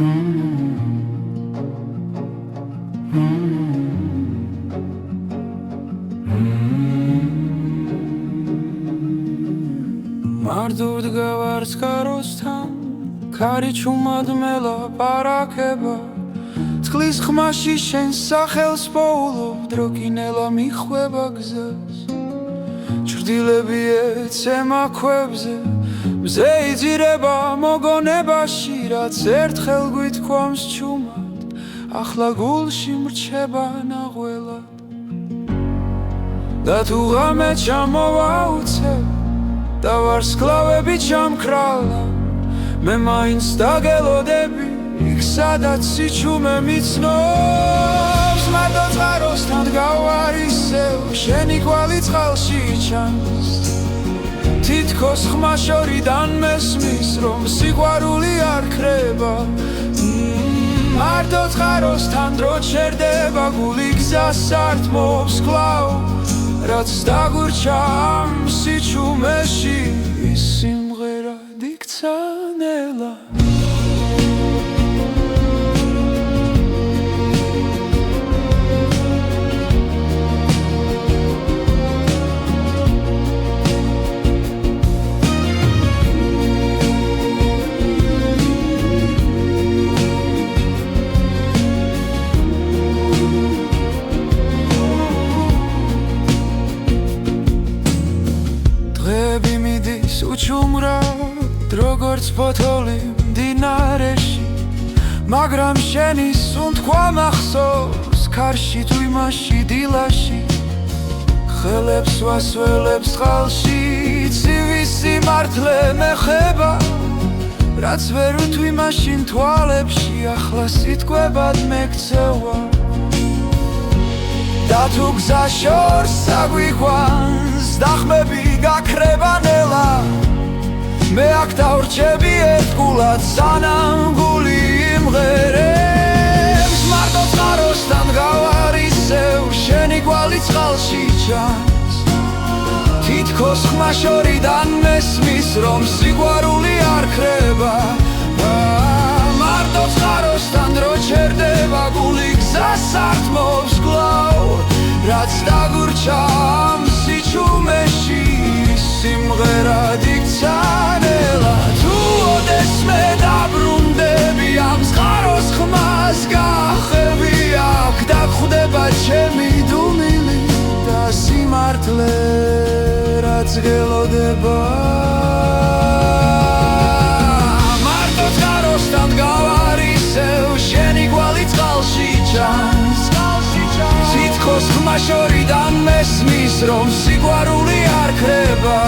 მარტოდ გავარს კაროსთან ქარი ჩუმად მელაპარაკება წყლის ხმაში შენ სახელს პოულობ დროკინელა მიხვება გზას ჭრდილები ეცემა ქვებზე მზე იძირება მოგონებაში რაც ერთხელ გვითქვამს ჩუმად ახლა გულში მრჩება ნაღველად და თუ ღამე ჩამოვაუცებ და ვარსკვლავები ჩამქრალა მე მაინც დაგელოდები იქ სადაც სიჩუმე მიცნობს მარტო წყაროსთან გავარ ისევ შენი კვალი წყალში ჩანს თითქოს ხმა შორიდან მესმის რომ სიყვარული არ ქრება მარტო წყაროსთან დრო ჩერდება გული გზას ართმობს კვლავ რაც დაგურჩა ამ სიჩუმეში ის სიმღერა დიქცანელა უჩუმრად როგორც ფოთოლი მდინარეში მაგრამ შენი სუნთქვა მახსოვს ქარში თუ იმაში დილაში ხელებს ვასველებს წყალში ცივი სიმართლე მეხება რაც ვერ უთვი მაშინ თვალებში ახლა სიტყვებად მეკცევა და თუ გზა შორს აგვიყვანს დახმები გაქრება ნელა მე აქ დავრჩები ერთგულად სანამ გული იმღერებს მარტო წყაროსთან გავარ ისევ შენი კვალი წყალში ჩანს თითქოს ხმა შორიდან მესმის რომ სიყვარული არ ქრება მარტო წყაროსთან დრო ჩერდება გული გზას ართმობს კვლავ რაც დაგურჩა ამ სიჩუმეში სიმღერა დიქცანელა თუ ოდესმე დაბრუნდები ამ წყაროს ხმას გახები აქ დაგხვდება ჩემი დუმილი და სიმართლე რაც გელოდება მარტო წყაროსთან გავარ ისევ შენი კვალი წყალში ჩანს თითქოს ხმა შორიდან მესმის რომ სიყვარული არ ქრება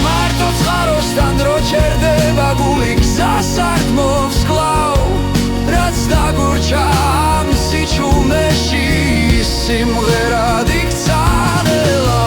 მარტო წყაროსთან დრო ჩერდება გული გზას ართმობს კვლავ რაც დაგურჩა ამ სიჩუმეში სიმღერა დიქცანელა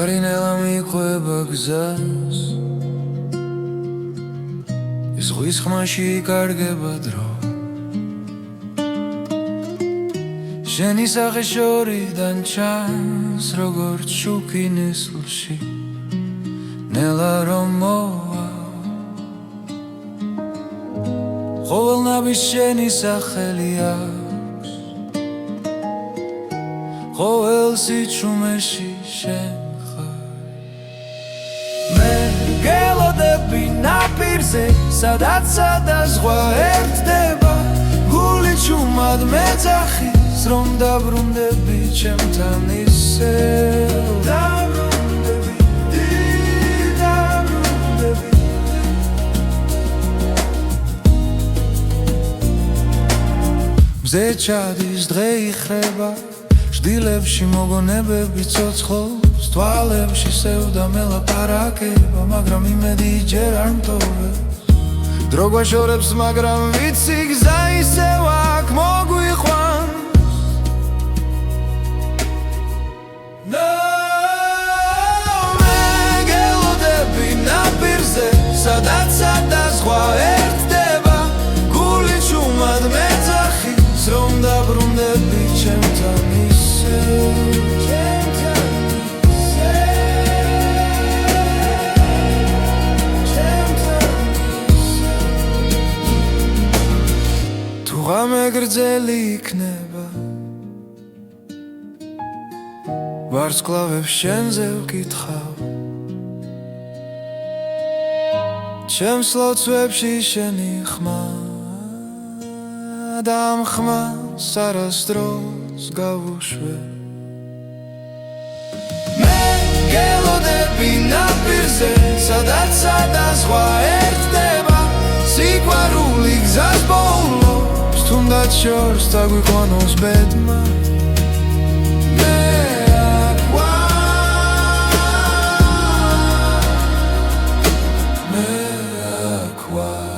გარინელა მიყვება გზას ის ზღვის ხმაში იკარგება დრო შენი სახე შორიდან ჩანს როგორც შუქი ნესლში ნელა რომ მოვა ყოველნავის შენი სახელი აქვს, ყოველ სიჩუმეში შენ ხარ. მე გელოდები ნაპირზე, სადაც ზღვა ერთდება, გული ჩუმად მეძახის, რომ დაბრუნდები ჩემთან ისევ. მზე ჩადის დღე იხრება, ჟდილებში მოგონებები ცოცხლობს, თვალებში სევდა მელაპარაკება, მაგრამ იმედი ჯერ არ მტოვებს. დრო გვაშორებს, მაგრამ ვიცი გზა ისევ აქ მოგვიყვანს. მე გელოდები ნაპირზე, სადაც ზღვა ერთდება, გული ჩუმად მეძახის, რომ დაბრუნდები ჩემთან ისევ. თუ ღამე გრძელი იქნება, ვარსკვლავებს შენზე ვკითხავ, ჩემს ლოცვებში შენი ხმა, და ამ ხმას არასდროს გავუშვებ. მე გელოდები ნაპირზე, სადაც ზღვა ერთდება, სიყვარული გზას ბოლობს, თუნდაც შორს დაგვიყვანოს ბედმა. მე აქ ვარ, მე აქ ვარ.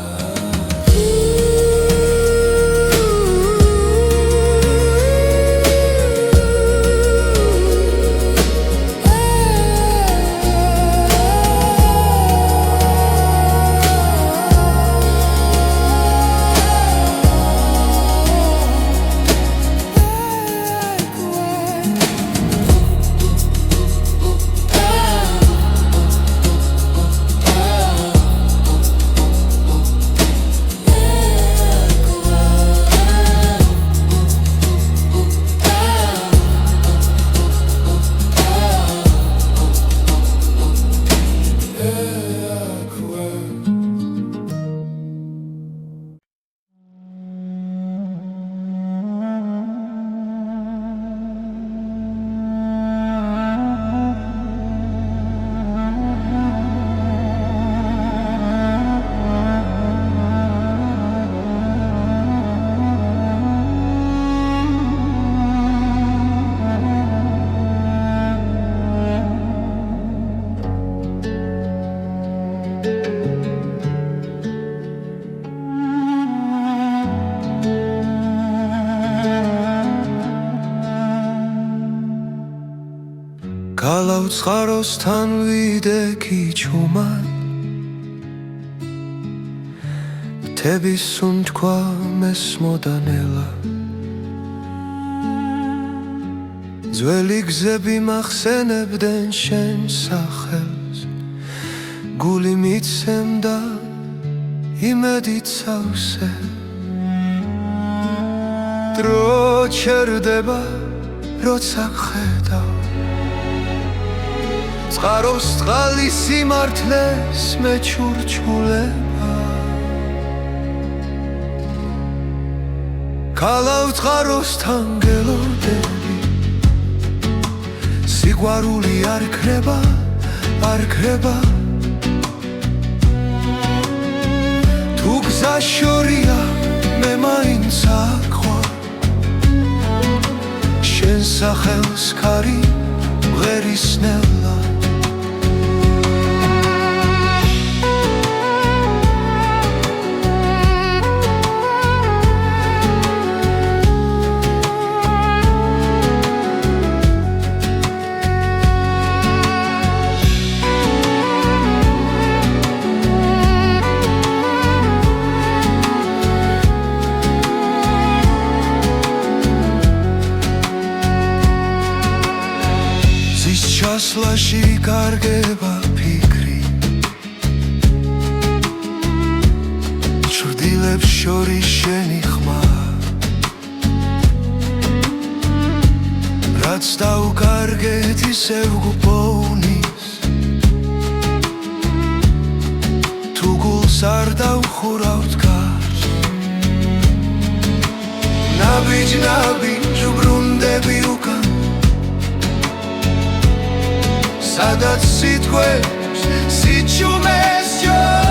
გალავცხაროსთან ვიდექი ჩუმად, მთების სუნთქვა მესმოდა ნელა, ძველი გზები მახსენებდნენ შენ სახელს, გული მიცემდა იმედით სავსე. დრო ჩერდება, როცა ხედავ წყაროს წყალი სიმართლეს მეჩურჩულება. გალავცხაროსთან გელოდები, სიყვარული არ ქრება, არ ქრება. თუ გზა შორია, მე მაინც აქ ვარ, შენ სახელს ქარი მღერისნელა. ჩასვლაში კარგება ფიქრი, ჩრდილ დილებს შორის შენი ხმა რაც დაუკარგეთ ისევ გუბოვნის თუ გულს არ დავხურავთ გარს ნაბიჯ ვბრუნდები უკან სადაც სიტყვებს სიჩუმეს ჯობს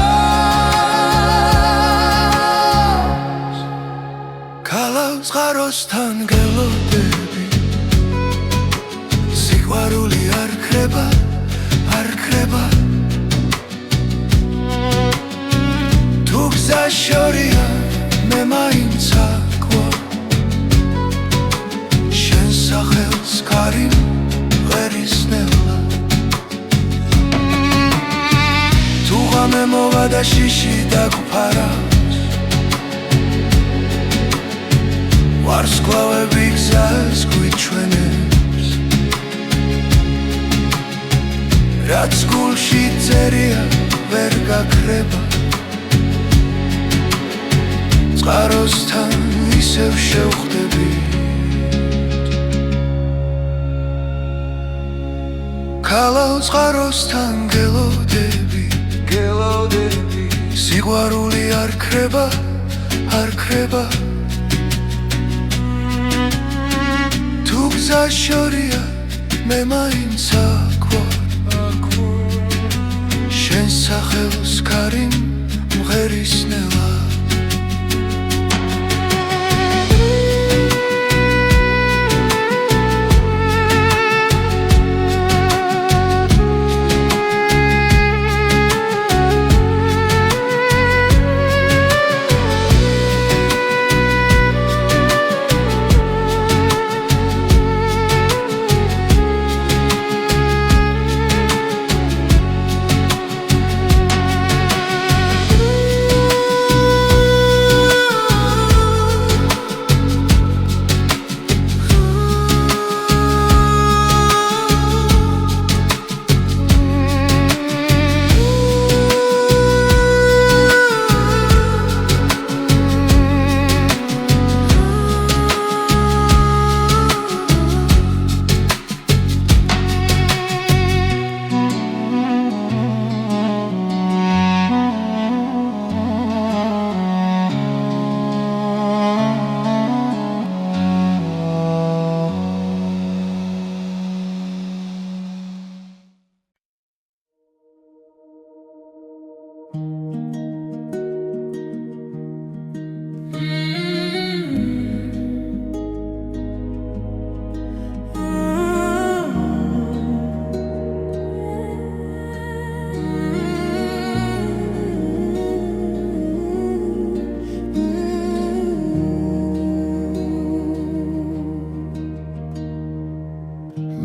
ქალავს წყაროსთან გელოდები სიყვარული არ ქრება თუ გზა შორია მე მაინც აკვარ შენ სახელს კარი ვერისნელა თუ ღამე მოვა და შიში დაგფარავს ვარსკვლავები გზას გვიჩვენებს რაც გულში წერია ვერ გაქრება წყაროსთან ისევ შევხვდები ქალავ წყაროსთან გელოდები სიყვარული არ ქრება თუ გზა შორია მე მაინც აკვარ შენ სახელს კარი მღერისნელა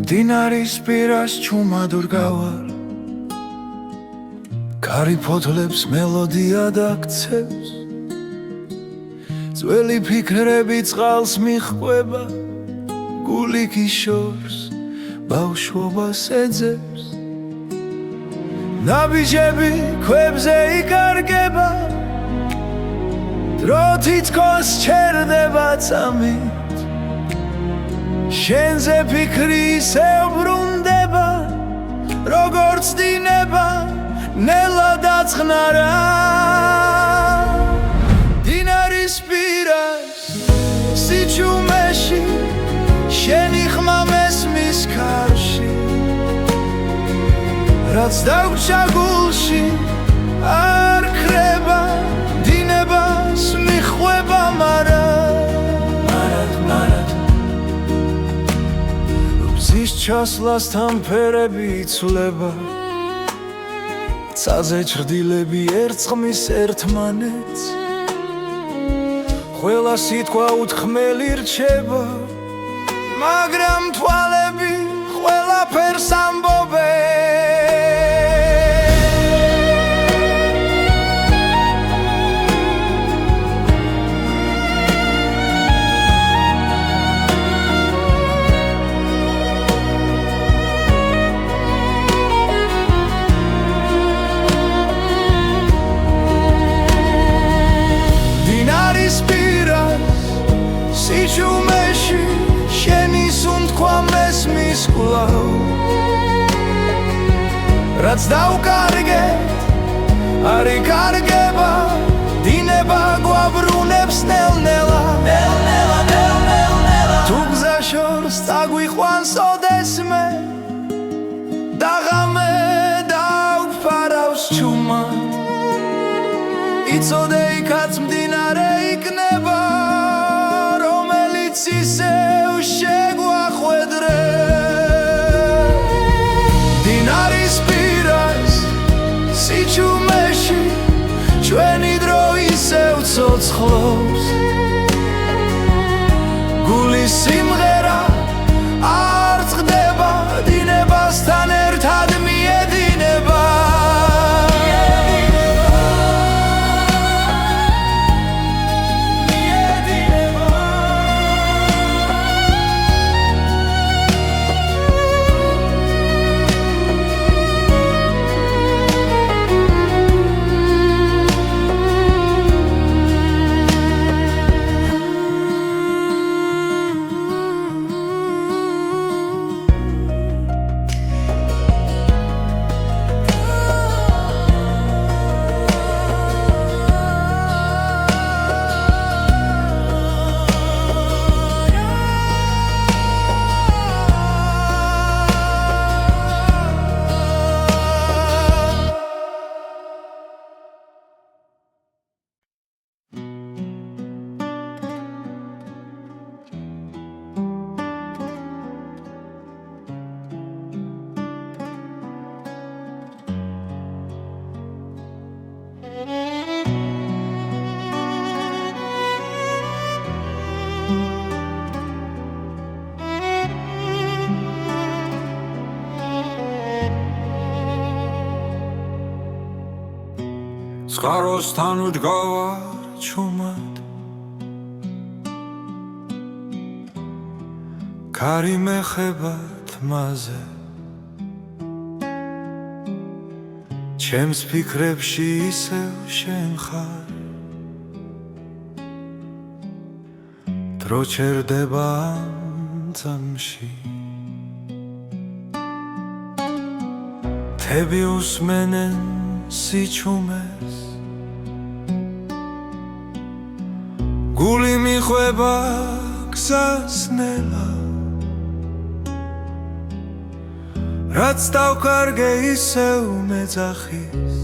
მდინარის პირას ჩუმადურ გავალ კარი ფოთლებს მელოდია დაქცევს ძველი ფიქრები წყალს მიჰყვება გული გიშორს ბავშვობას ეძებს ნაბიჯები ქვებზე იკარგება დრო თითქოს ჩერდება წამით შენზე ფიქრი ისევ ბრუნდება როგორც დინება ნელა დაწყნარა დინარის პირას სიჩუმეში შენი ხმა მესმის ქარში რაც დაგვრჩა გულში არ ქრება დინებას მიჰყვება მარად მზის ჩასვლასთან ფერები იცვლება ცაზე ჩრდილები ერწყმის ერთმანეთს ყველა სიტყვა უთქმელი რჩება მაგრამ თვალები ყველაფერს ამბობენ რაც დავკარგეთ არ იკარგება დინება გვაბრუნებს ნელ-ნელა თუ გზა შორს წაგვიყვანს ოდესმე და ღამე დავფარავს ჩუმად იცოდე იქაც მდინარე იქნება რომელიც ისევ შეგვახვედრე მდინარის პირას სიჩუმეში ჩვენი დრო ისევ ცოცხლობს გულის სიმღერა არ წყდება დინებასთან ერთად მიედინება წყაროსთან ვდგავარ ჩუმად ქარი მეხება თმაზე ჩემს ფიქრებში ისევ შენ ხარ დრო ჩერდება ამ წამში თები უსმენენ სიჩუმეს გული მიხვება გზას ნელა რაც დავკარგე ისევ მეძახის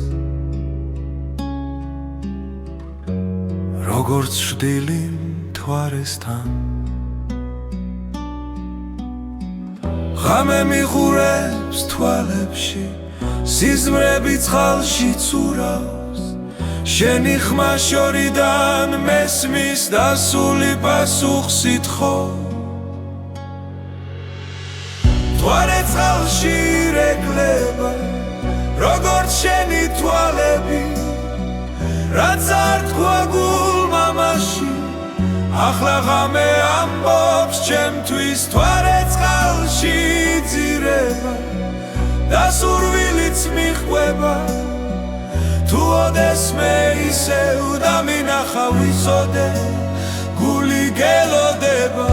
როგორც შვდილი მთვარესთან ღამე მიხურებს თვალებში სიზმრები წყალში ცურავს შენი ხმა შორიდან მესმის დასული პასუხს ითხოვ მთვარე წყალში რეკლება როგორც შენი თვალები რაც არ თქვა გულმა მაშინ ახლა ღამე ამბობს ჩემთვის მთვარე წყალში ძირება და სურვილიც მიხვდება თუ ოდესმე ისევ დამინახა ვიცოდე გული გელოდება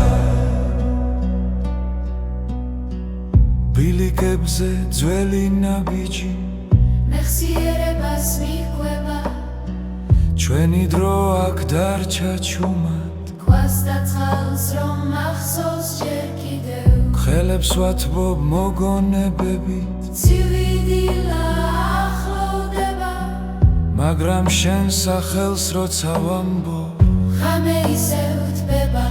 ბილიკებზე ძველი ნაბიჯი მეხსიერებას მიხვდება ჩვენი დრო აქ დარჩა ჩუმად ქვას და წყალს რომ მახსოვს ჯერ კიდევ ხელებს ვათბობ მოგონებებით ცივი დილა ახლოვდება მაგრამ შენ სახელს როცა ვამბობ ღამე ისევ თბება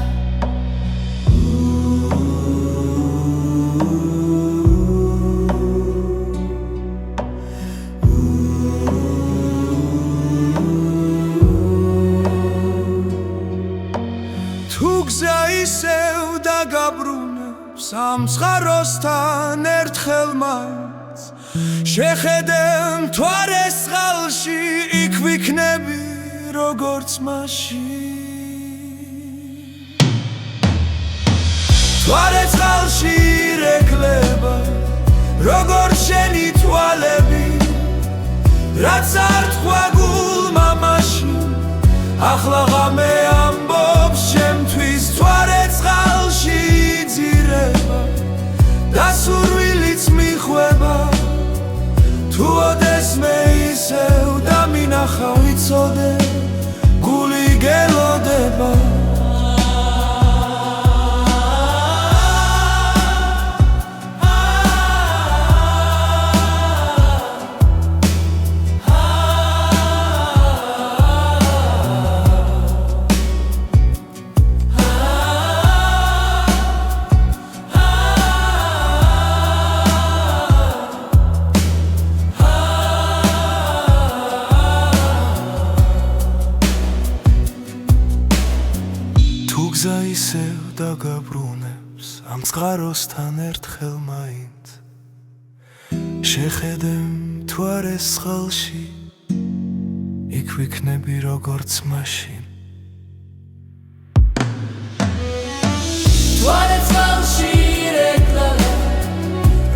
თუ გზა ისევ დაგაბრუნებს ამ წყაროსთან ერთხელ მაინც შეხედე მთვარეს წყალში იქ ვიქნები როგორც მაშინ მთვარე წყალში რეკლება როგორც შენი თვალები რაც არ თქვა გულმა მაშინ ახლა ღამე ამბობს ჩემთვის მთვარე წყალში ძირება და სურვილიც მიხვდება თუ თუ ოდეს მე ისევ დამინახავ იცოდე გული გელოდება გზა ისევ დაგაბრუნებს ამ წყაროსთან ერთხელ მაინც შეხედემ თუ არ ეს წყალში იქ ვიქნები როგორც მაშინ თუ არ ეს წყალში ირეკლალე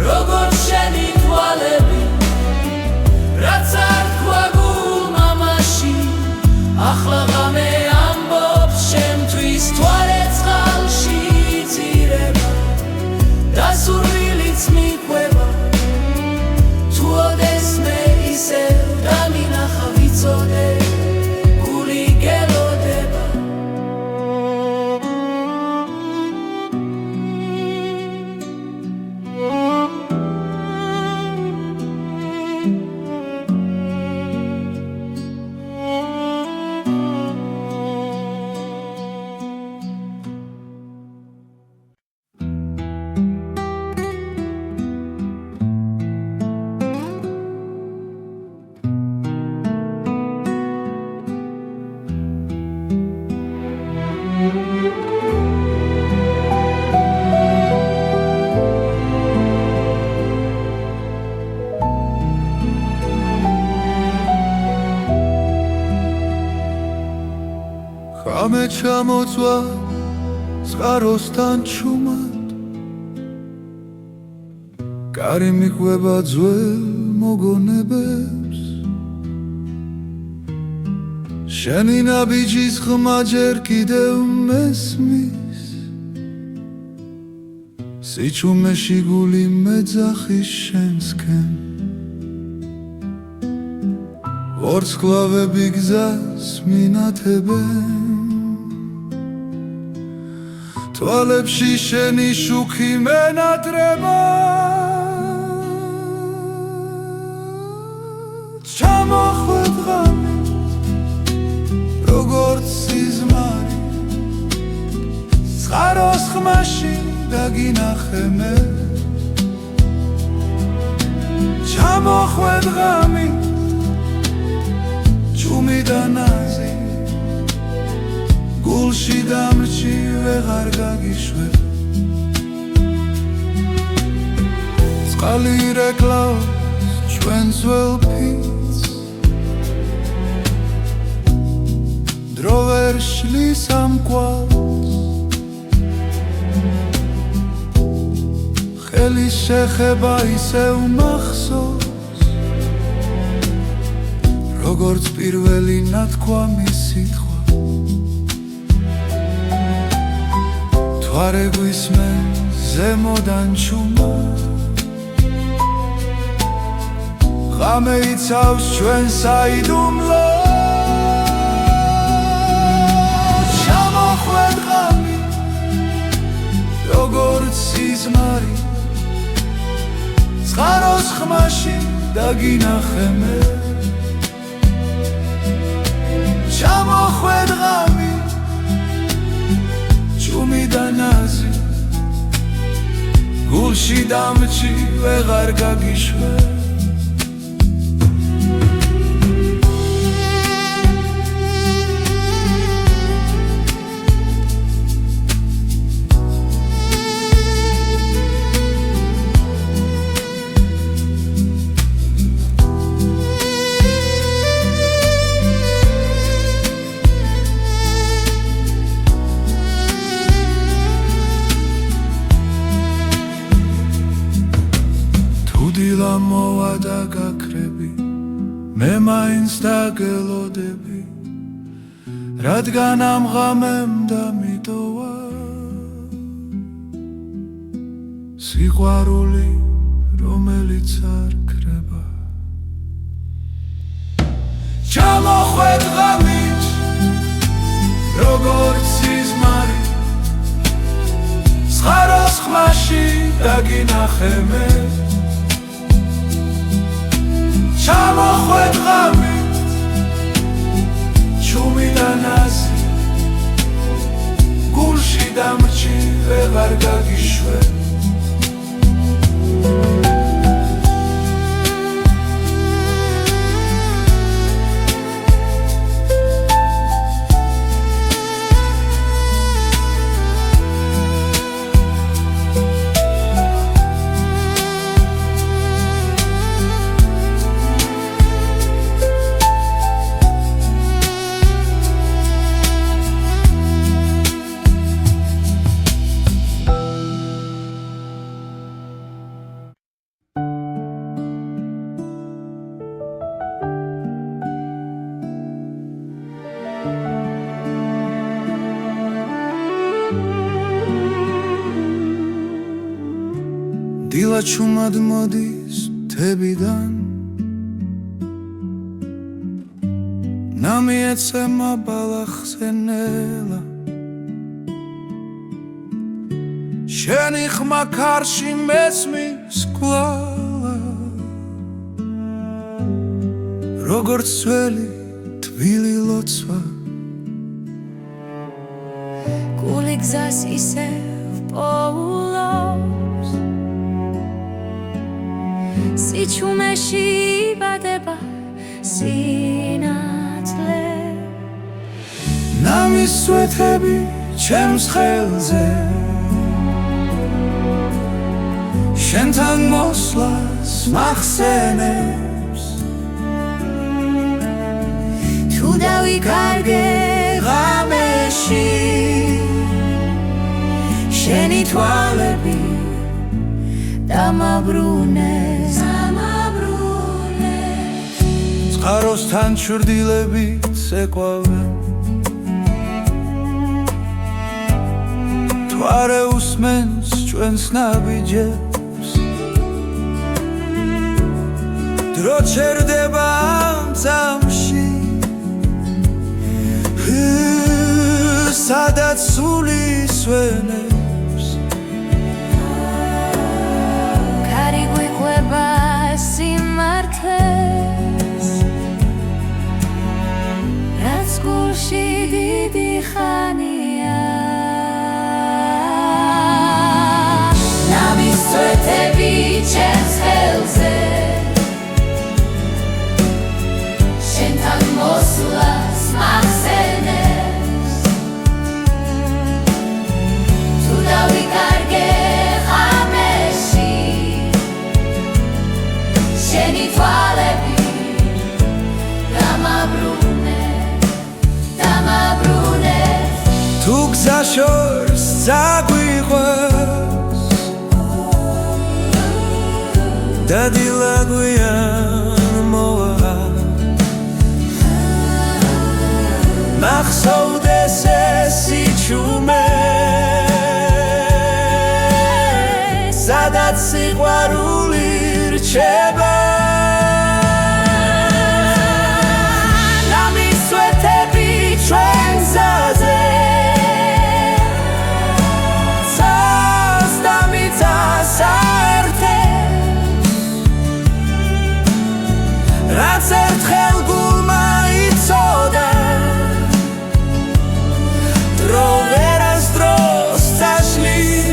როგორც შენი თვალები რაც არ თქვა გულმა მაშინ ახლა ღამე თუ არ ეს წყალში იწირება და სურვილიც მიყვება თუ ოდეს მე ისევ დამინახავ იცოდე გული გელოდება ხამე ჩამოწვა წყაროსთან ჩუმად კარი მიყვება ძველ მოგონებებს შენი ნაბიჯის ხმა ჯერ კიდევ მესმის სიჩუმეში გული მეძახის შენსკენ ვარსკვლავები გზას მინათებენ თვალებში შენი შუქი მენატრება ჩამოხვედ ღამე როგორც სიზმარი წყაროს ხმაში დაგინახე მე ჩამოხვედ ღამე ჩუმი და ნაზი გულში დამრჩი ვეღარ გაგიშვებ წყალი ირეკლავს ჩვენ ძველ ფიცს დრო ვერ შლის ამ კვალს ხელის შეხება ისევ მახსოვს როგორც პირველი ნათქვამი სიტყვა თვარე გვისმენ ზემოდან ჩუმა ღამე იცავს ჩვენ საიდუმლოს ჩამოხვედ ღამე როგორც სიზმარი წყაროს ხმაში დაგინახე მე ჩამოხვედ ღამე ჩუმი და ნაზი გულში დამრჩი ვეღარ გაგიშვებ დილა მოვა და გაქრები მე მაინც დაგელოდები რადგან ამ ღამემ დამიტოვა სიყვარული რომელიც არ ქრება ჩამოხვედ ღამით როგორც სიზმარი სხაროს ხმაში დაგინახე მე ჩამოხვედ ღამით ჩუმიდან აზი გულში დამრჩი ვეღარ გაგიშვე დილა ჩუმად მოდის მთებიდან ნამი ეცემა ბალახზე ნელა შენი ხმა ქარში მესმის კვლავა როგორც ძველი თბილი ლოცვა გული გზას ისევ პოულობს სიჩუმეში იბადება სინათლე ნამის სვეთები ჩემს ხელზე შენთან მოსვლას მახსენებს თუ დავიკარგე ღამეში შენი თვალები დამაბრუნეს წყაროსთან ჩრდილებით ეკვავენ თვარე უსმენს ჩვენს ნაბიჯებს დრო ჩერდება ამ წამში სადაც სული სვენებს ქარი გვიყვება სიმართლეს რაც გულში დიდი ხანია ნამის სვეთები ჩემს ხელზე შენთან მოსვლას მახსენებს თუ დავიკარგე ღამეში შენი თვალები დამაბრუნეს თუ გზა შორს წაგვიყვეს და დილა გვიან მოვა მახსოვდეს ეს სიჩუმე სადაც სიყვარული რჩება ნამის სვეთები ჩვენ გზაზე ცას და მიწას აერთებს რაც ერთხელ გულმა იცოდა დრო ვერასდროს წაშლის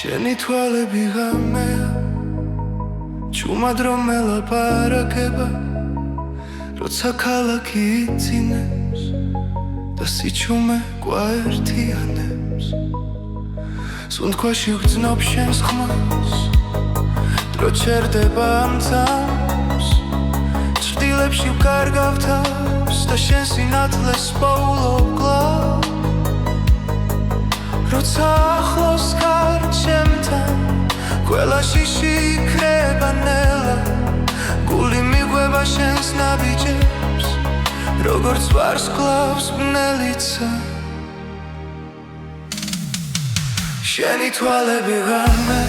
შენი თვალები ღამეა ჩუმად რომ ელაპარაკება როცა ქალაქი იწინებს და სიჩუმე გვაერთიანებს სუნთქვაში ვგრძნობ შენს ხმას დრო ჩერდება ამ წამს ჭრდილებში ვკარგავ თავს და შენ სინათლეს პოულობ კლავ როცა ახლოს ხარ ჩემთან ყველა შიში იქრება ნელა გული მიგვება შენს ნაბიჯებს როგორც ვარსკვლავს ბნელიცა შენი თვალები ღამე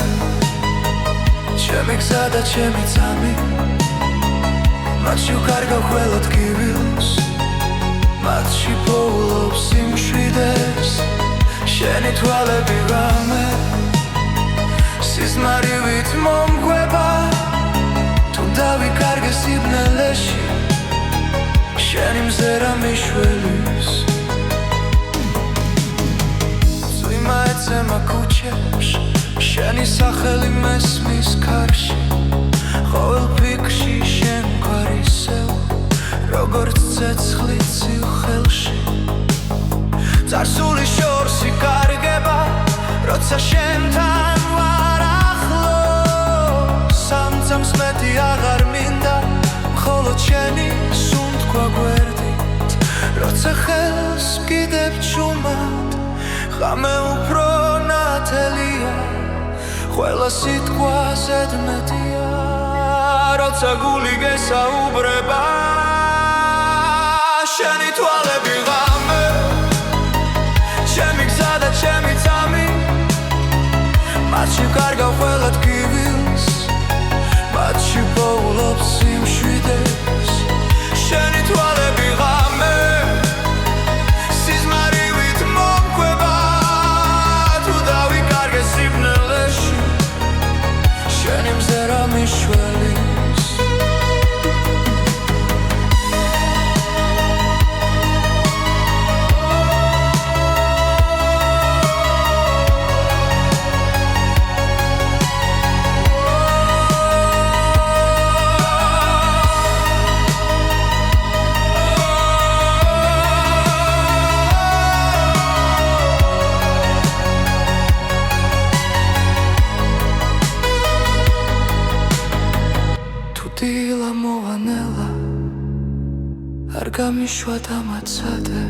ჩემი გზა და ჩემი წამი მათში ვკარგავ ყველა ტკივილს მათში პოულობ სიმშვიდეს შენი თვალები ღამე სიზმარივით მომგვება თუ დავიკარგე სიბნელეში შენი მზერა მიშველის წვიმა ეცემა ქუჩებში შენი სახელი მესმის კარში ყოველ ფიქრში შენ გვარისევ როგორც ცეცხლი ცივ ხელში წარსული შორს იკარგება როცა შენთან ვარ ახლოს სამწამს მეტი აღარ მინდა მხოლოდ შენი სუნთქვა გვერდით როცა ხელს ვკიდებ ჩუმად ღამე უფრო ნათელია ყველა სიტყვა ზედმეტია როცა გული გესაუბრება შენი თვალები ღამე ჩემი გზა და ჩემი წამი მათში ვკარგავ ყველა ტკივილს მათში პოულობ სიმშვიდეს შენი თვალები ღამე სიზმარივით მომკვება თუ დავიკარგე სიბნელეში შენი მზერა მიშველის დილა მოვანელა არ გამიშვა დამაცადე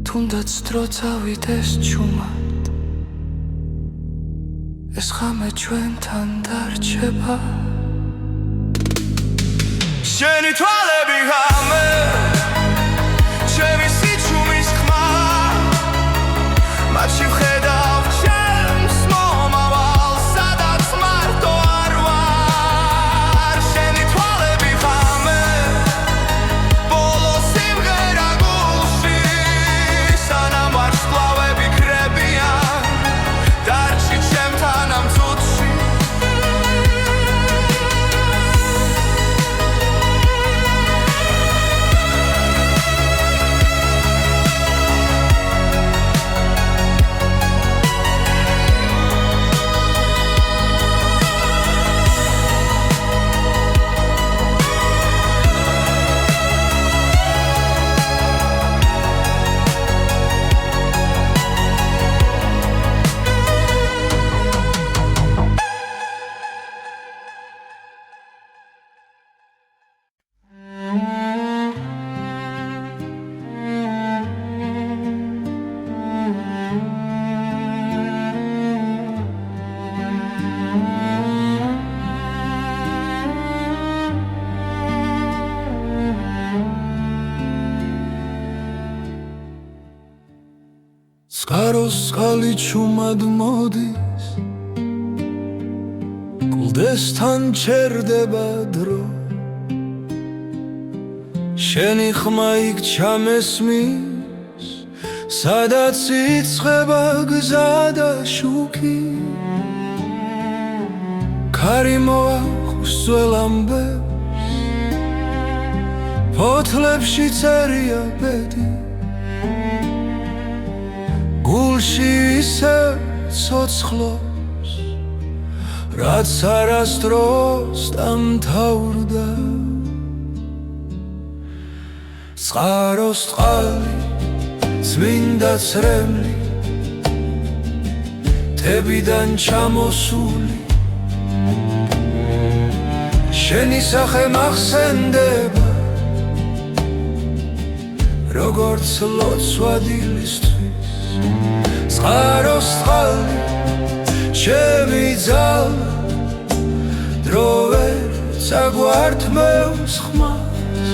თუნდაც დრო წავიდეს ჩუმად ეს ღამე ჩვენთან დარჩება შენი თვალები ღამე ჩემი სიჩუმის ხმა მათში ვხედავ ჩემს მომავალს სადაც მარტო არ ვარ შენი თვალები ღამე ბოლო სიმღერა გულში სანამ ვარსკვლავები ქრებიან დარჩი ჩემთან ამ წუთში წყაროს წყალი ჩუმად მოდის გულდესთან ჩერდება დრო შენი ხმა იქ ჩამესმის სადაც იწყება გზა და შუქი ქარი მოახოს ძველ ამბებს ფოთლებში წერია ბედი გულში ისე ცოცხლობს რაც არასდროს დამთავრდა წყაროს წყალი წმინდა ცრემლი თებიდან ჩამოსული შენი სახე მახსენდება როგორც ლოცვა დილისთვის წყაროს წყალი ჩემი ძალა დრო ვერ წაგვართმევს ხმას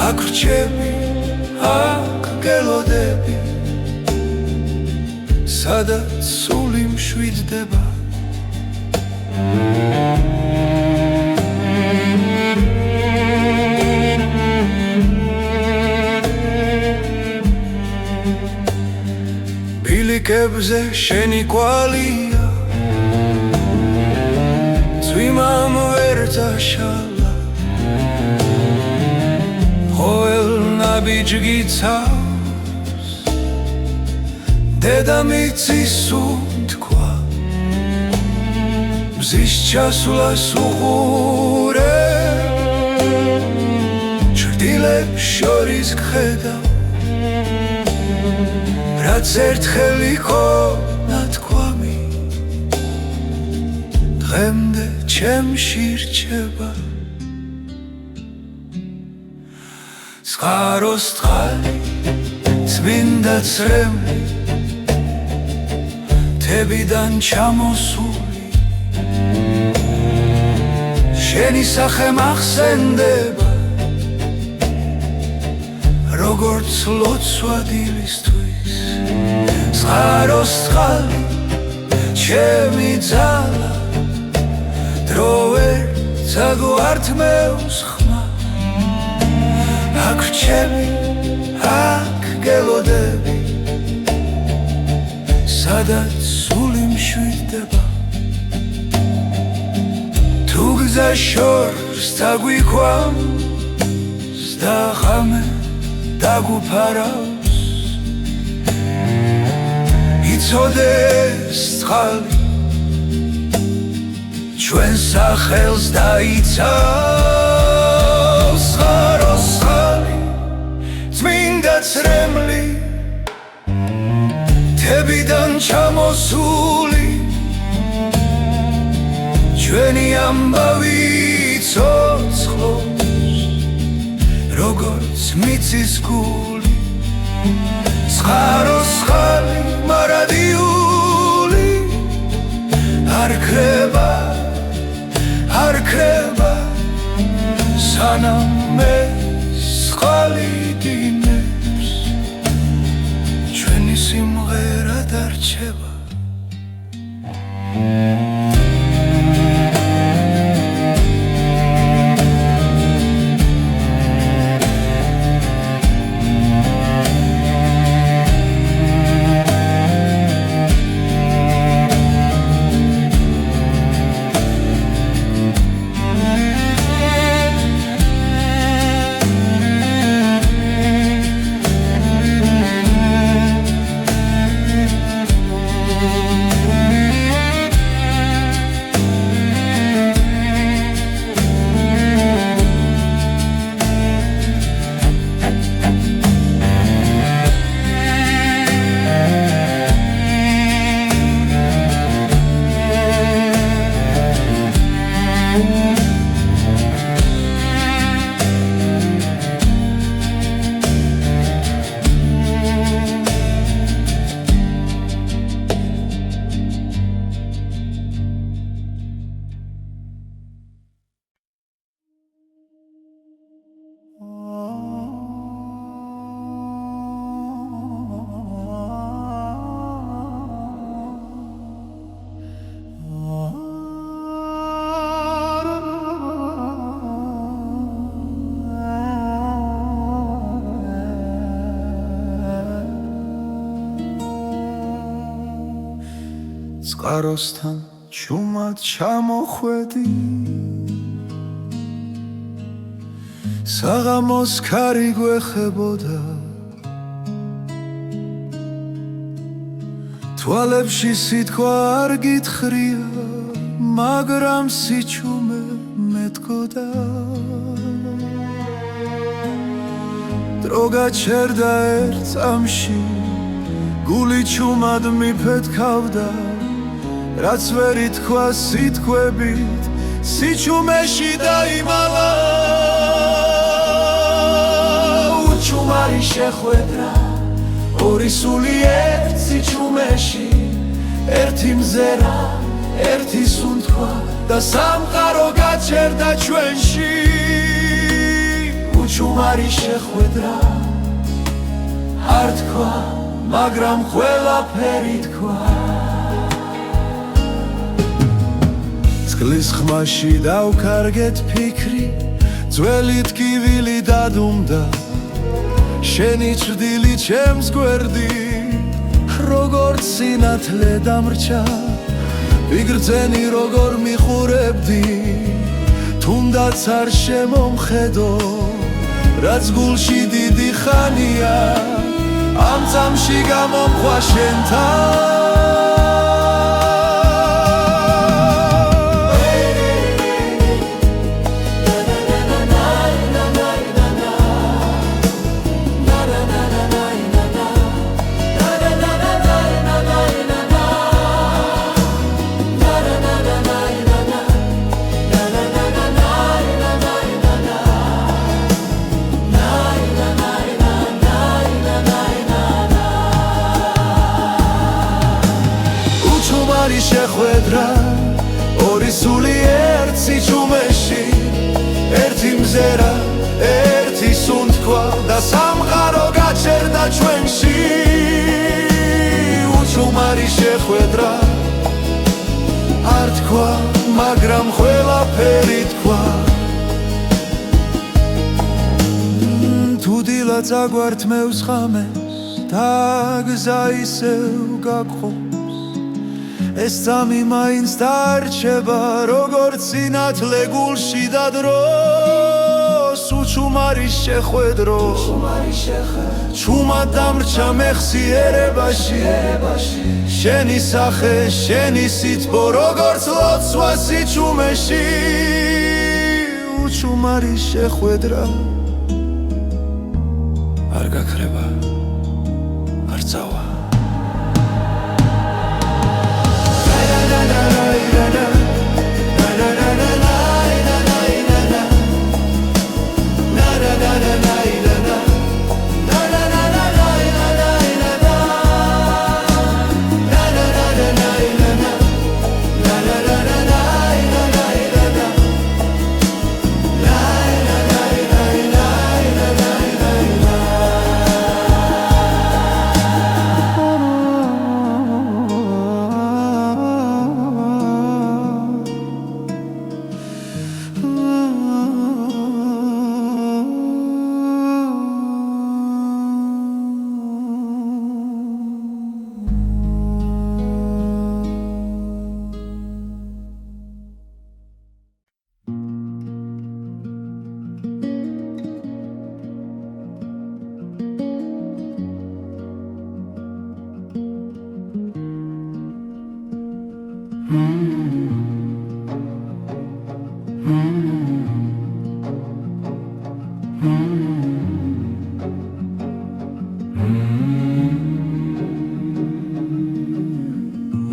აქ რჩები აქ გელოდები სადაც სული მშვიდდება ბილიკებზე შენი კვალია წვიმამ ვერ წაშალა ყოველ ნაბიჯ გიცავს დედამიწის უთქვა მზის ჩასვლას უყურე ჭრდილებს შორის გხედავ რაც ერთხელ იყო ნათქვამი დღემდე ჩემში რჩება წყაროს წყალი წმინდა ცრემლი თებიდან ჩამოსული შენი სახე მახსენდება როგორც ლოცვა დილისთვის წყაროს წყალი ჩემი ძალა დრო ვერ წაგვართმევს ხმას აქ რჩები აქ გელოდები სადაც სული მშვიდდება თუ გზა შორს დაგვიქვამს და ღამე დაგუფარავს იცოდეს წყალი ჩვენ სახელს დაიცავს წყაროს წყალი წმინდა ცრემლი თებიდან ჩამოსული ჩვენი ამბავი ცოცხლობს როგორც მიწის გული წყაროს წყალი მარადიული არ ქრება სანამ ეს წყალი დინებს ჩვენი სიმღერა დარჩება წყაროსთან ჩუმად ჩამოხვედი საღამოს ქარი გვეხებოდა თვალებში სიტყვა არ გითხრია მაგრამ სიჩუმე მეტყოდა დრო გაჩერდა ერთ წამში გული ჩუმად მიფეთქავდა რაც ვერ ითქვა სიტყვებით სიჩუმეში დაიმალა უჩუმარი შეხვედრა ორი სული ერთ სიჩუმეში ერთი მზერა ერთი სუნთქვა და სამყარო გაჩერდა ჩვენში უჩუმარი შეხვედრა არ თქვა მაგრამ ყველაფერი თქვა წყლის ხმაში დავკარგეთ ფიქრი ძველი ტკივილი დადუმდა შენი ჭრდილი ჩემს გვერდი როგორც სინათლე დამრჩა ვიგრძენი როგორ მიხურებდი თუნდაც არ შემომხედო რაც გულში დიდი ხანია ამ წამში გამომხვა შენთან შეხვედრა ორი სული ერთ სიჩუმეში ერთი მზერა ერთი სუნთქვა და სამყარო გაჩერდა ჩვენში უჩუმარი შეხვედრა არ თქვა მაგრამ ყველაფერი თქვა თუ დილა წაგვართმევს ხამეს და გზა ისევ გაგხო ეს წამი მაინც დარჩება როგორც სინათლე გულში და დროს უჩუმარი შეხვედრო ჩუმად დამრჩა მეხსიერებაში შენი სახე შენი სითბო როგორც ლოცვა სიჩუმეში უჩუმარი შეხვედრა არ გაქრება არ წავა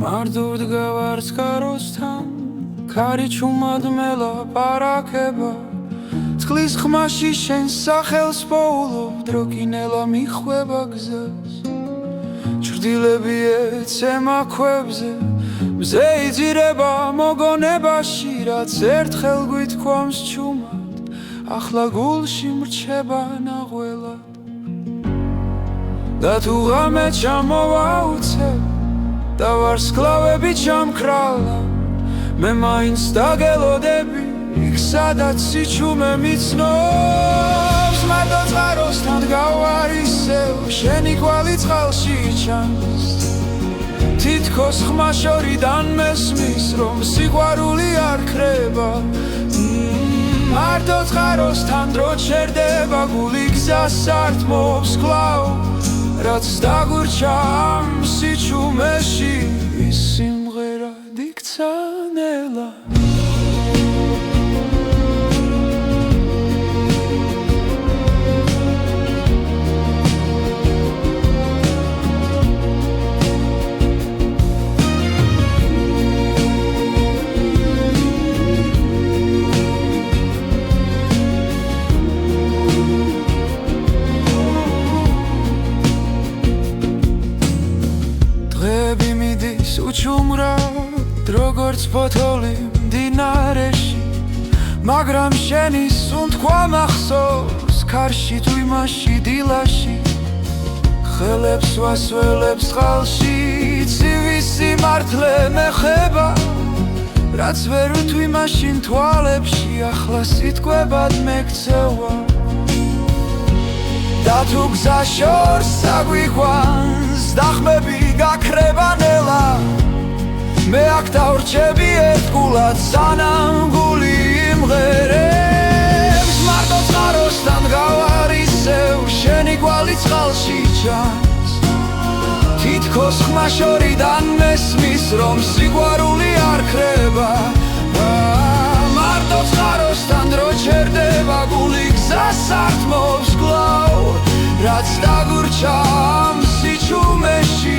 მარტოდ გავარს კაროსთან ქარი ჩუმად მელაპარაკება წყლის ხმაში შენ სახელს პოულობ დრო კინელა მიხვება გზას ჭრდილები ეცემა ქვებზე მზე იძირება მოგონებაში რაც ერთხელ გვითქვამს ჩუმად ახლა გულში მრჩება ნაღველად და თუ ღამე ჩამოვაუცებ და ვარსკვლავები ჩამქრალა მე მაინც დაგელოდები იქ სადაც სიჩუმე მიცნობს მარტო წყაროსთან გავარ ისევ შენი კვალი წყალში ჩანს თითქოს ხმა შორიდან მესმის რომ სიყვარული არ ქრება მარტო წყაროსთან დრო ჩერდება გული გზას ართმობს კვლავ რაც დაგურჩა ამ სიჩუმეში ის სიმღერა დიქცა ნელა ჩუმრად როგორც ფოთოლი მდინარეში მაგრამ შენი სუნთქვა მახსოვს ქარში თუ იმაში დილაში ხელებს ვასველებს წყალში ცივი სიმართლე მეხება რაც ვერ ვთვი მაშინ თვალებში ახლა სიტყვებად მეკცევა და თუ გზა შორს აგვიყვანს დახმები გაქრება ნელა მე აქ დავრჩები ერთგულად სანამ გული იმღერებს მარტო წყაროსთან გავარ ისევ შენი კვალი წყალში ჩანს თითქოს ხმა შორიდან მესმის რომ სიყვარული არ ქრება მარტო წყაროსთან დრო ჩერდება გული გზას ართმობს კვლავ რაც დაგურჩა ამ სიჩუმეში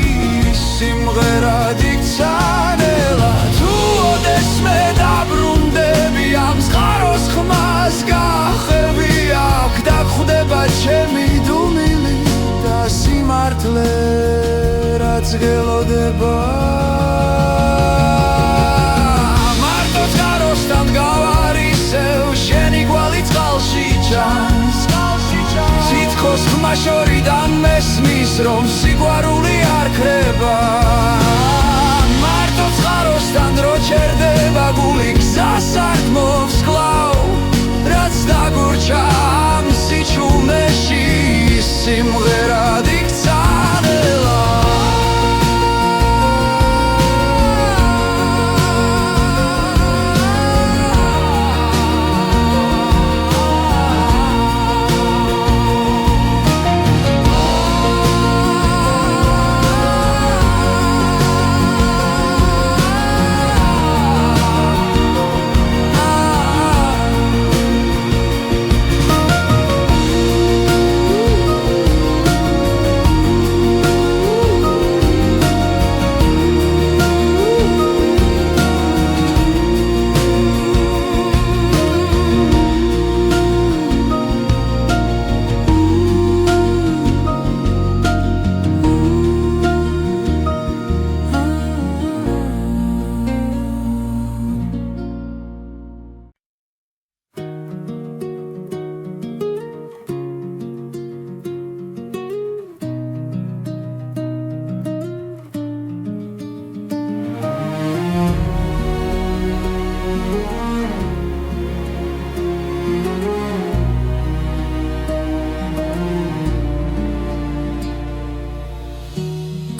სიმღერად იქცა ნელა თუ ოდესმე დაბრუნდები ამ წყაროს ხმას გახები აქ დაგხვდება ჩემი დუმილი და სიმართლე რაც გელოდება მარტო წყაროსთან გავარ ისევ შენი კვალი წყალში ჩანს თითქოს ხმა შორიდან მესმის რომ სიყვარული არ ქრება მარტო წყაროსთან დრო ჩერდება გული გზას ართმობს კვლავ რაც დაგურჩა ამ სიჩუმეში სიმღერად იქცა ნელა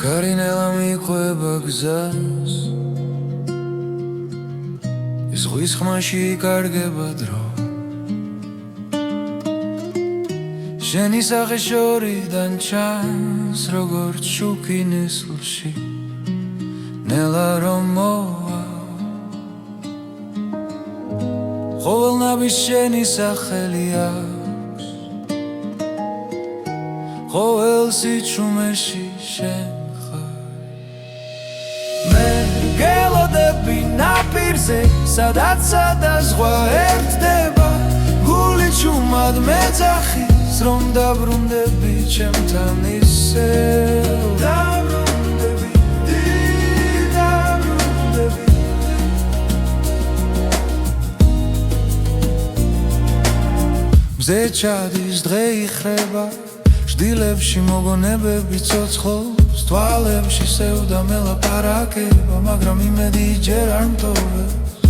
გარინელა მიყვება გზას ის ზღვის ხმაში იკარგება დრო შენი სახე შორიდან ჩანს როგორც შუქი ნესლში ნელა რომ მოვა ყოველნაბის შენი სახელი აქვს ყოველ სიჩუმეში შენ გელოდები ნაპირზე სადაც სადაზღვა ერთდება გული ჩუმად მეძახის რომ დაბრუნდები ჩემთან ისევ დაბრუნდები დაბრუნდები მზე ჩადის დღე იხრება ჭდილებში მოგონებები ცოცხლობს თვალებში სევდა მელაპარაკება მაგრამ იმედი ჯერ არ მტოვებს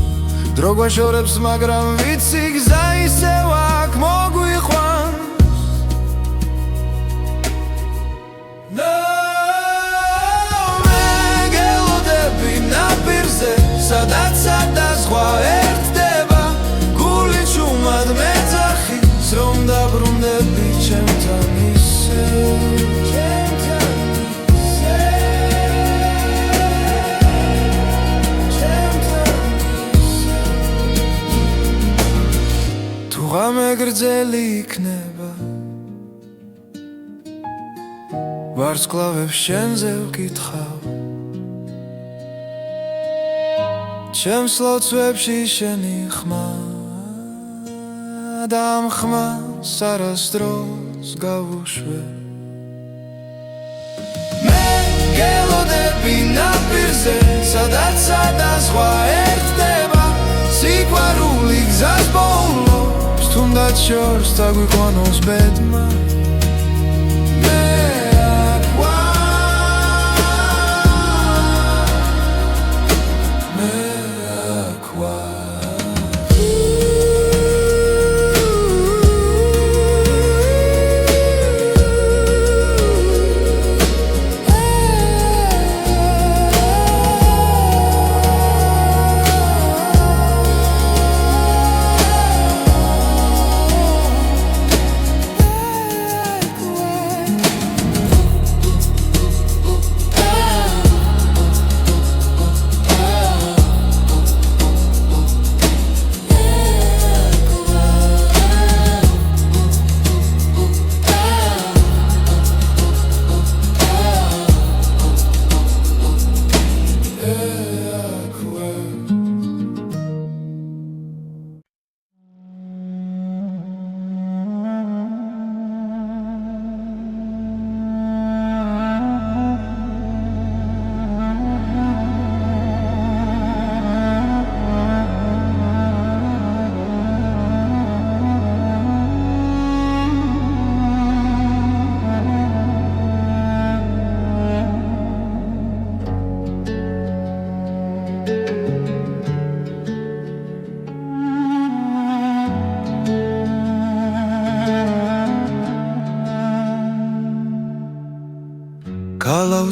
დრო გვაშორებს მაგრამ ვიცი გზა ისევ აქ მოგვიყვანს მე გელოდები ნაპირზე სადაც სადაზღვა ერთდება გული ჩუმად მეძახის რომ დაბრუნდები ჩემთან ღამე გრძელი იქნება ვარსკვლავებს შენზე ვკითხავ ჩემს ლოცვებში შენი ხმა და ამ ხმას არასდროს გავუშვე მე გელოდები ნაპირზე სადაც სადაზღვა ერთდება სიყვარული გზას ბოლოს თუნდაც შორს დაგვიყვანოს ბედმა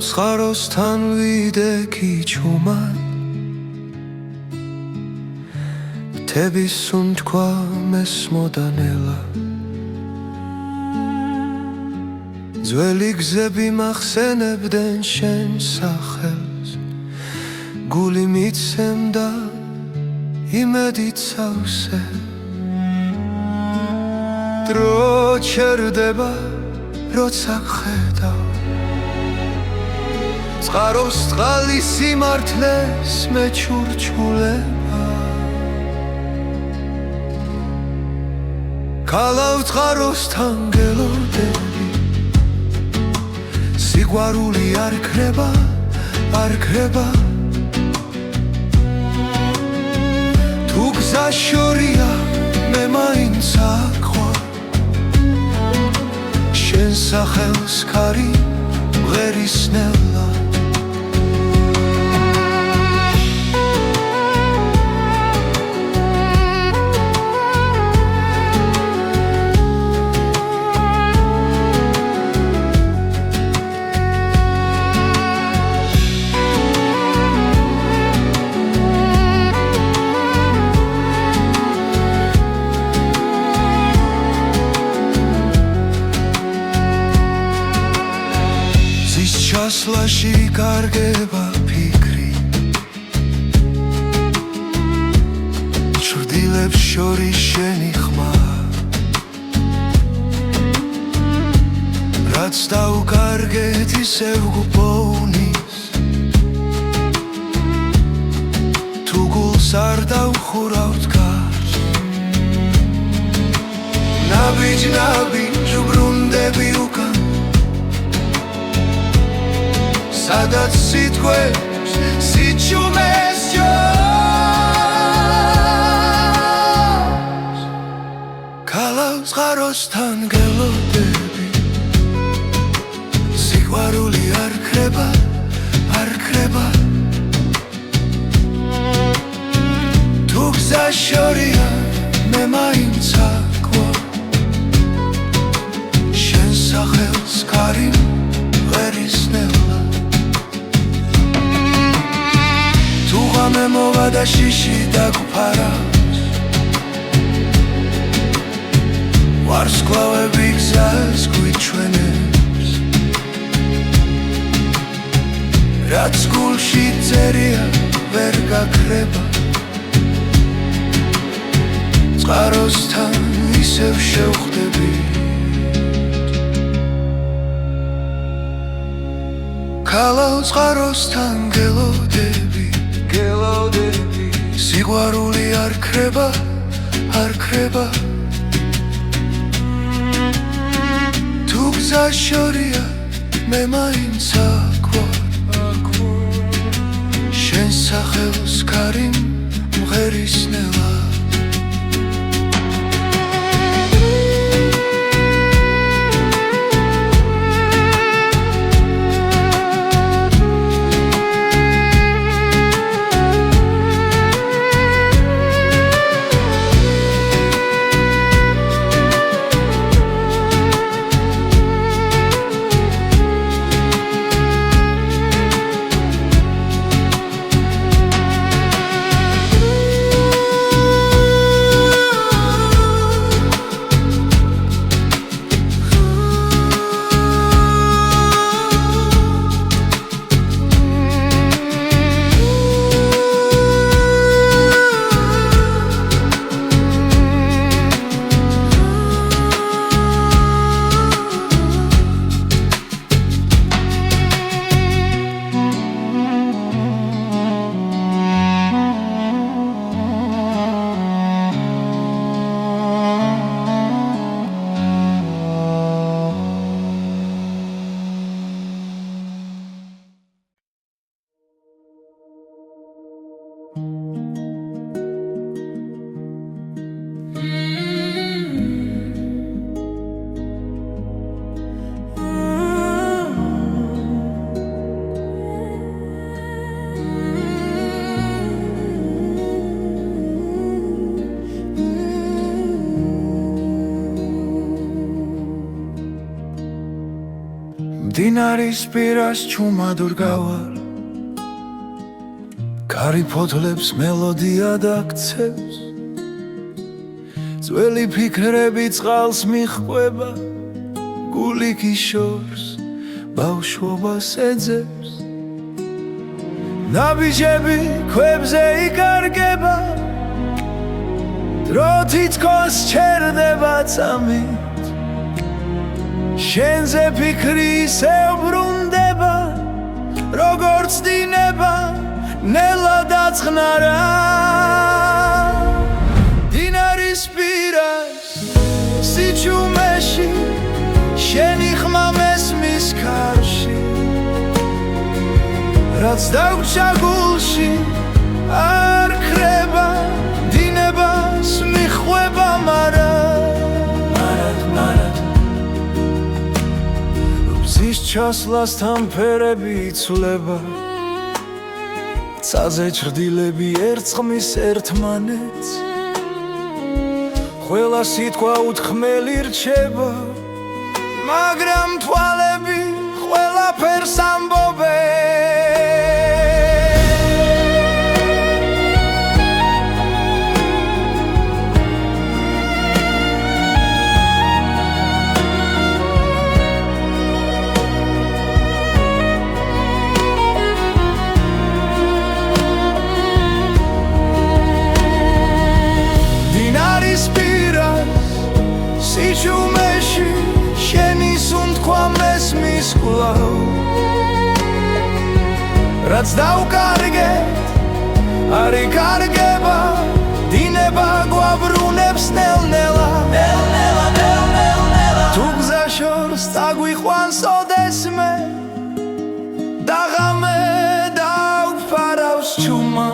გაუცხაროსთან ვიდექი ჩუმად მთების სუნთქვა მესმოდანელა ძველი გზები მახსენებდნენ შენ სახელს გული მიცემდა იმედით სავსე დრო ჩერდება როცა ხედავ წყაროს წყალი სიმართლეს მეჩურჩულება ქალავ წყაროსთან გელოდები სიყვარული არ ქრება არ ქრება თუ გზა შორია მე მაინც აქვარ შენ სახელს ქარი მღერისნელა ჩასვლაში კარგება ფიქრი ჩრდილებს შორის შენი ხმა რაც დაუკარგეთ ისევ გუბოვნის თუ გულს არ დავხურავთ გარს ნაბიჯ ბრუნდები უკან სადაც სიტყვებს სიჩუმეს ჯობს ქალავ წყაროსთან გელოდები სიყვარული არ ქრება არ ქრება თუ გზა შორია მე მაინც აქვარ შენ სახელს ქარი მღერისნელა მე მოვა და შიში დაგფარავს ვარსკვლავები გზას გვიჩვენებს რაც გულში წერია ვერ გაქრება წყაროსთან ისევ შევხვდები ქალავ წყაროსთან გელოდები სიყვარული არ ქრება არ ქრება თუ გზა შორია მე მაინც აქვარ შენ სახელს ქარიმ მღერისნელა მდინარის პირას ჩუმადურ გავარ კარი ფოთლებს მელოდიად აქცევს ძველი ფიქრები წყალს მიჰყვება გული გიშორს ბავშვობას ეძებს ნაბიჯები ქვებზე იკარგება დრო თითქოს ჩერდება წამით შენზე ფიქრი ისე ბრუნდება როგორც დინება ნელა დაწყნარა დინარის პირას სიჩუმეში შენი ხმა მესმის ქარში რაც დაგვრჩა გულში არ ქრება დინებას მიჰყვება მზის ჩასვლასთან ფერები იცვლება ცაზე ჩრდილები ერწყმის ერთმანეთს ყველა სიტყვა უთქმელი რჩება მაგრამ თვალები ყველაფერს ამბობენ სიჩუმეში შენი სუნთქვა მესმის კვლავ რაც დავკარგეთ არ იკარგება დინება გვაბრუნებს ნელ-ნელა თუ გზა შორს წაგვიყვანს ოდესმე და ღამე დავფარავს ჩუმა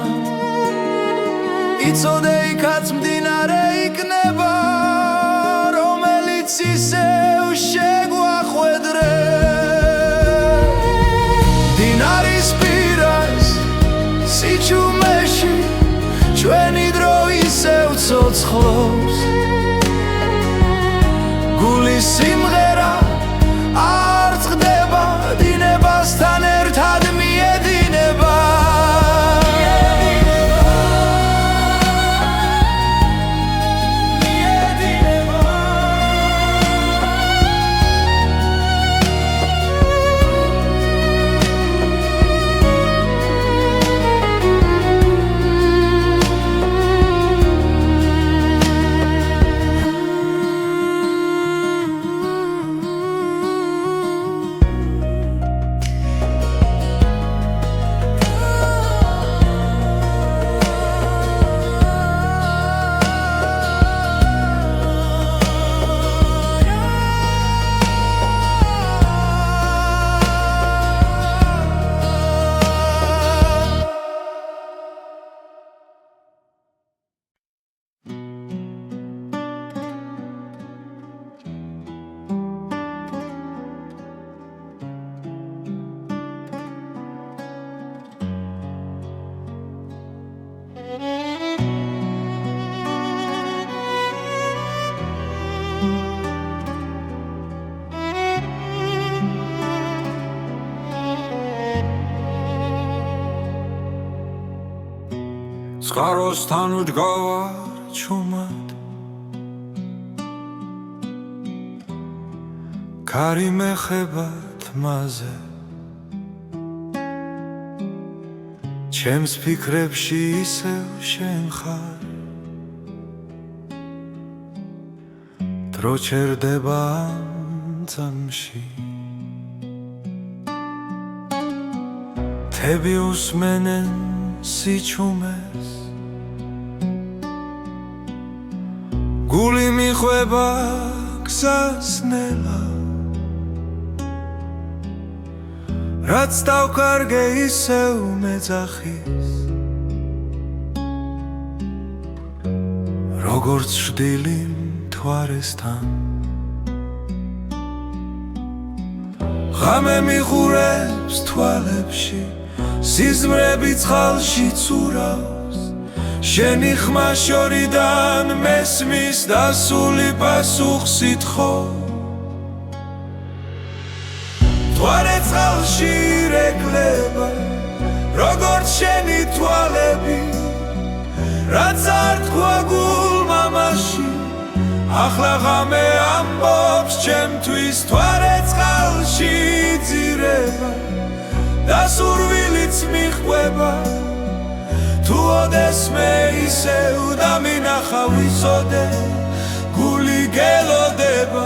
იცოდე იქაც მდინარე იქნება ისევ შეგვახვედრე დინარის პირას სიჩუმეში ჩვენი დრო ისევ ცოცხლობს გულის სიმღერა არ წყდება დინებასთან ერთად მიედინება წყაროსთან ვდგავარ ჩუმად კარი მეხება თმაზე ჩემს ფიქრებში ისევ შენ ხარ დრო ჩერდება ამ წამში თები უსმენენ სიჩუმეს გული მიხვება გზას ნელა რაც დავკარგე ისევ მეძახის როგორც შვდილი მთვარესთან ღამე მიხურებს თვალებში სიზმრები წყალში ცურავს შენი ხმა შორიდან მესმის დასული პასუხს ითხოვ მთვარე წყალში რეკლება როგორც შენი თვალები რაც არ თქვა გულმა მაშინ ახლა ღამე ამბობს ჩემთვის მთვარე წყალში ძირება და სურვილიც მიხვდება თუ ოდესმე ისევ დამინახა ვიცოდე გული გელოდება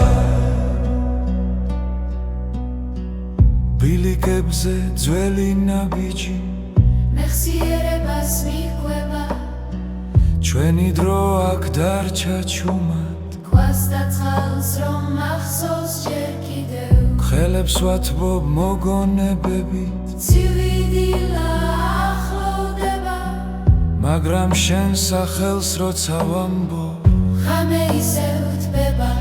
ბილიკებზე ძველი ნაბიჯი მეხსიერებას მიხვება ჩვენი დრო აქ დარჩა ჩუმად ქვას და წყალს რომ მახსოვს ჯერ კიდევ ხელებს ვათბობ მოგონებებით ცივი დილა ახლოვდება მაგრამ შენ სახელს როცა ვამბობ ღამე ისევ თბება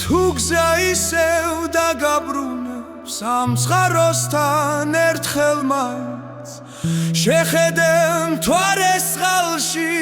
თუ გზა ისევ დაგაბრუნებს ამ წყაროსთან ერთხელ მაინც შეხედე მთვარეს წყალში